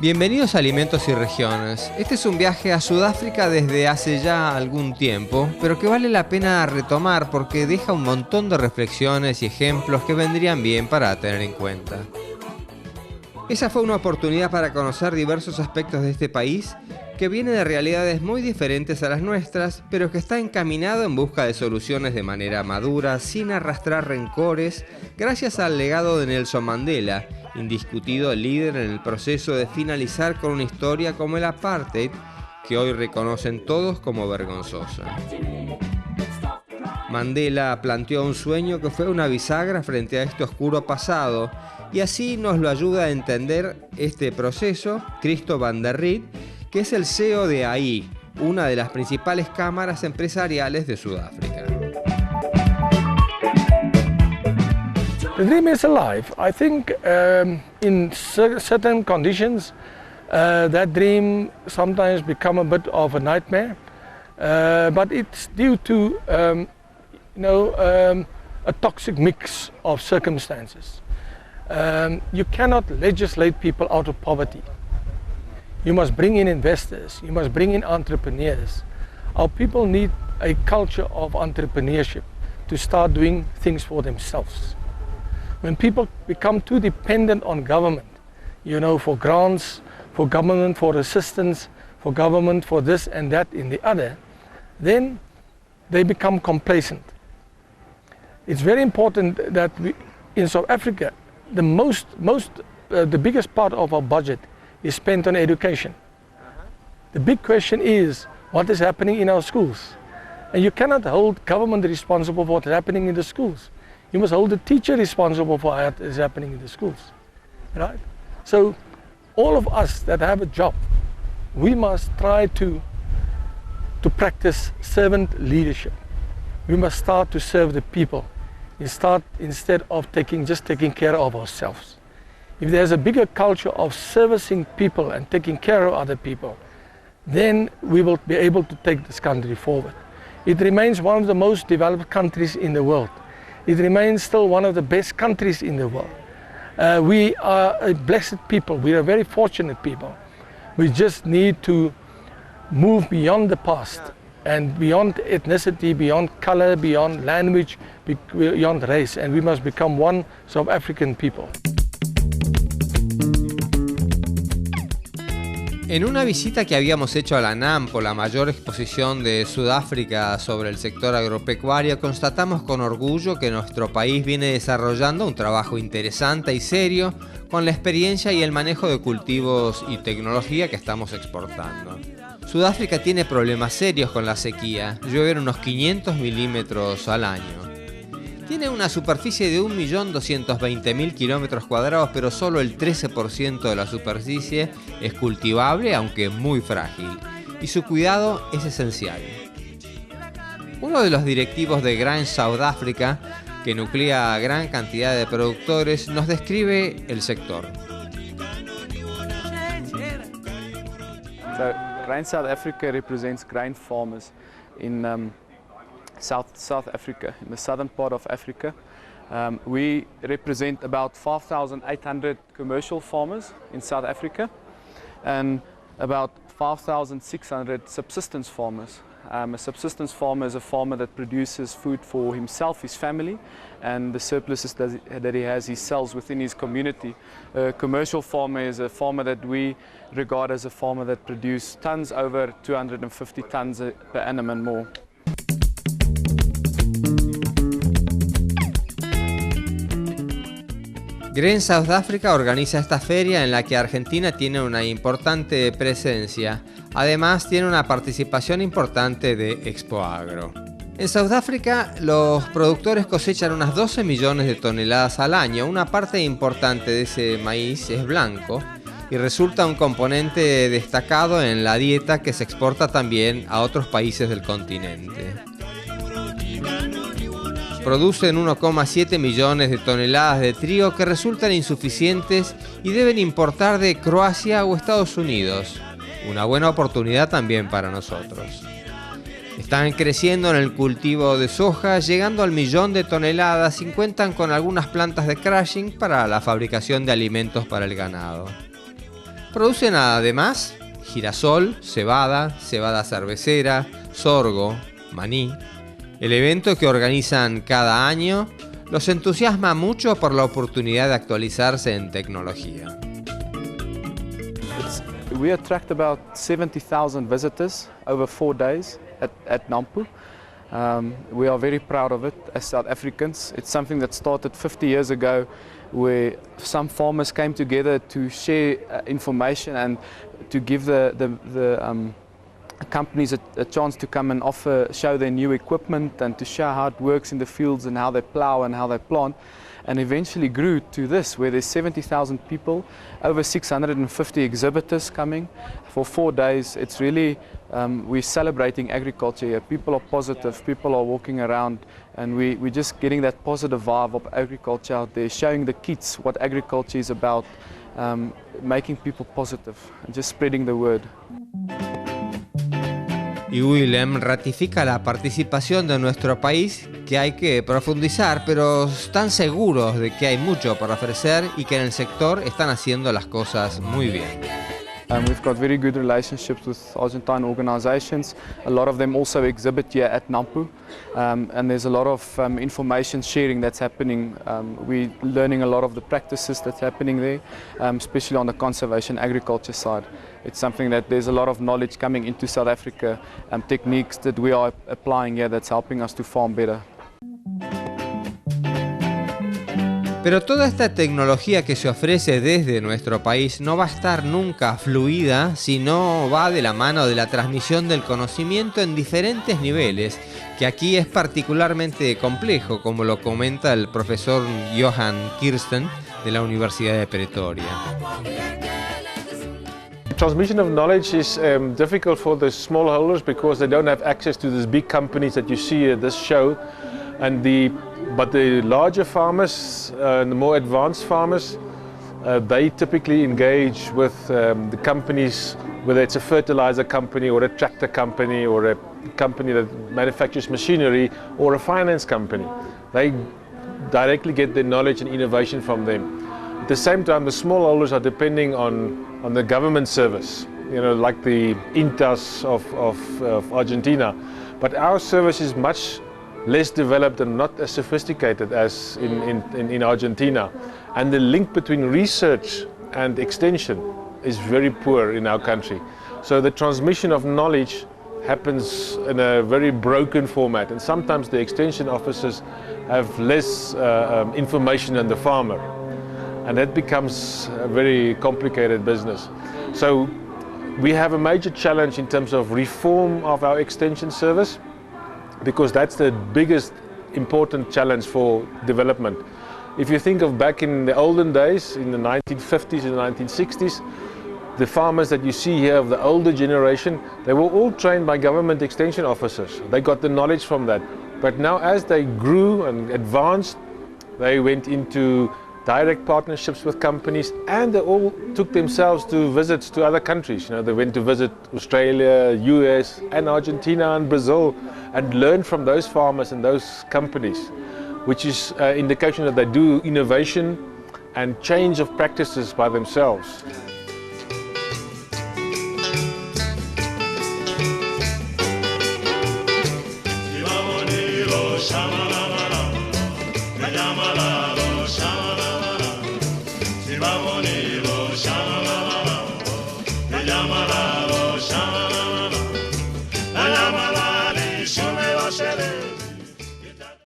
Bienvenidos a Alimentos y Regiones. Este es un viaje a Sudáfrica desde hace ya algún tiempo, pero que vale la pena retomar porque deja un montón de reflexiones y ejemplos que vendrían bien para tener en cuenta. Esa fue una oportunidad para conocer diversos aspectos de este país que viene de realidades muy diferentes a las nuestras, pero que está encaminado en busca de soluciones de manera madura, sin arrastrar rencores, gracias al legado de Nelson Mandela, indiscutido líder en el proceso de finalizar con una historia como el apartheid, que hoy reconocen todos como vergonzosa. Mandela planteó un sueño que fue una bisagra frente a este oscuro pasado, y así nos lo ayuda a entender este proceso Christo van der Riet, que es el CEO de AI, una de las principales cámaras empresariales de Sudáfrica. The dream is alive. I think in certain conditions that dream sometimes become a bit of a nightmare, but it's due to a toxic mix of circumstances. You cannot legislate people out of poverty. You must bring in investors, you must bring in entrepreneurs. Our people need a culture of entrepreneurship to start doing things for themselves. When people become too dependent on government, for grants, for government, for assistance, for government, for this and that and the other, then they become complacent. It's very important that in South Africa, the biggest part of our budget is spent on education. The big question is, what is happening in our schools? And you cannot hold government responsible for what's happening in the schools. You must hold the teacher responsible for what is happening in the schools, right? So all of us that have a job, we must try to practice servant leadership. We must start to serve the people instead of just taking care of ourselves. If there's a bigger culture of servicing people and taking care of other people, then we will be able to take this country forward. It remains one of the most developed countries in the world. It remains still one of the best countries in the world. We are a blessed people. We are very fortunate people. We just need to move beyond the past and beyond ethnicity, beyond color, beyond language, beyond race, and we must become one South African people. En una visita que habíamos hecho a la NAMPO, la mayor exposición de Sudáfrica sobre el sector agropecuario, constatamos con orgullo que nuestro país viene desarrollando un trabajo interesante y serio con la experiencia y el manejo de cultivos y tecnología que estamos exportando. Sudáfrica tiene problemas serios con la sequía, llueven unos 500 milímetros al año. Tiene una superficie de 1.220.000 kilómetros cuadrados, pero solo el 13% de la superficie es cultivable, aunque muy frágil, y su cuidado es esencial. Uno de los directivos de Grain South Africa, que nuclea a gran cantidad de productores, nos describe el sector. So, Grain South Africa represents grain farmers in South Africa, in the southern part of Africa. We represent about 5,800 commercial farmers in South Africa and about 5,600 subsistence farmers. A subsistence farmer is a farmer that produces food for himself, his family, and the surpluses that he has, he sells within his community. A commercial farmer is a farmer that we regard as a farmer that produces tons over 250 tons per annum and more. Grain South Africa organiza esta feria en la que Argentina tiene una importante presencia. Además, tiene una participación importante de Expo Agro. En Sudáfrica, los productores cosechan unas 12 millones de toneladas al año. Una parte importante de ese maíz es blanco y resulta un componente destacado en la dieta que se exporta también a otros países del continente. Producen 1,7 millones de toneladas de trigo que resultan insuficientes y deben importar de Croacia o Estados Unidos. Una buena oportunidad también para nosotros. Están creciendo en el cultivo de soja, llegando al 1.000.000 de toneladas y cuentan con algunas plantas de crushing para la fabricación de alimentos para el ganado. Producen además girasol, cebada, cebada cervecera, sorgo, maní. El evento que organizan cada año los entusiasma mucho por la oportunidad de actualizarse en tecnología. We attract about 70,000 visitors over 4 days at Nampo. We are very proud of it as South Africans. It's something that started 50 years ago, where some farmers came together to share information and to give the companies a chance to come and show their new equipment and to show how it works in the fields and how they plow and how they plant, and eventually grew to this, where there's 70,000 people, over 650 exhibitors coming for 4 days. It's really, we're celebrating agriculture here. People are positive, people are walking around, and we're just getting that positive vibe of agriculture out there, showing the kids what agriculture is about, making people positive and just spreading the word. Y Willem ratifica la participación de nuestro país, que hay que profundizar, pero están seguros de que hay mucho para ofrecer y que en el sector están haciendo las cosas muy bien. We've got very good relationships with Argentine organizations. A lot of them also exhibit here at Nampo, and there's a lot of information sharing that's happening. We're learning a lot of the practices that's happening there, especially on the conservation agriculture side. It's something that there's a lot of knowledge coming into South Africa, techniques that we are applying here that's helping us to farm better. Pero toda esta tecnología que se ofrece desde nuestro país no va a estar nunca fluida si no va de la mano de la transmisión del conocimiento en diferentes niveles, que aquí es particularmente complejo, como lo comenta el profesor Johan Kirsten de la Universidad de Pretoria. Transmission of knowledge is difficult for the smallholders because they don't have access to these big companies that you see at this show, but the larger farmers and the more advanced farmers, they typically engage with the companies, whether it's a fertilizer company or a tractor company or a company that manufactures machinery or a finance company. They directly get their knowledge and innovation from them. At the same time, the smallholders are depending on the government service, like the INTAs of Argentina. But our service is much less developed and not as sophisticated as in Argentina. And the link between research and extension is very poor in our country. So the transmission of knowledge happens in a very broken format, and sometimes the extension officers have less information than the farmer. And that becomes a very complicated business. So we have a major challenge in terms of reform of our extension service, because that's the biggest important challenge for development. If you think of back in the olden days, in the 1950s and 1960s, the farmers that you see here of the older generation, they were all trained by government extension officers. They got the knowledge from that. But now as they grew and advanced, they went into direct partnerships with companies, and they all took themselves to visits to other countries. They went to visit Australia, US and Argentina and Brazil and learned from those farmers and those companies, which is an indication that they do innovation and change of practices by themselves. Si va bonito.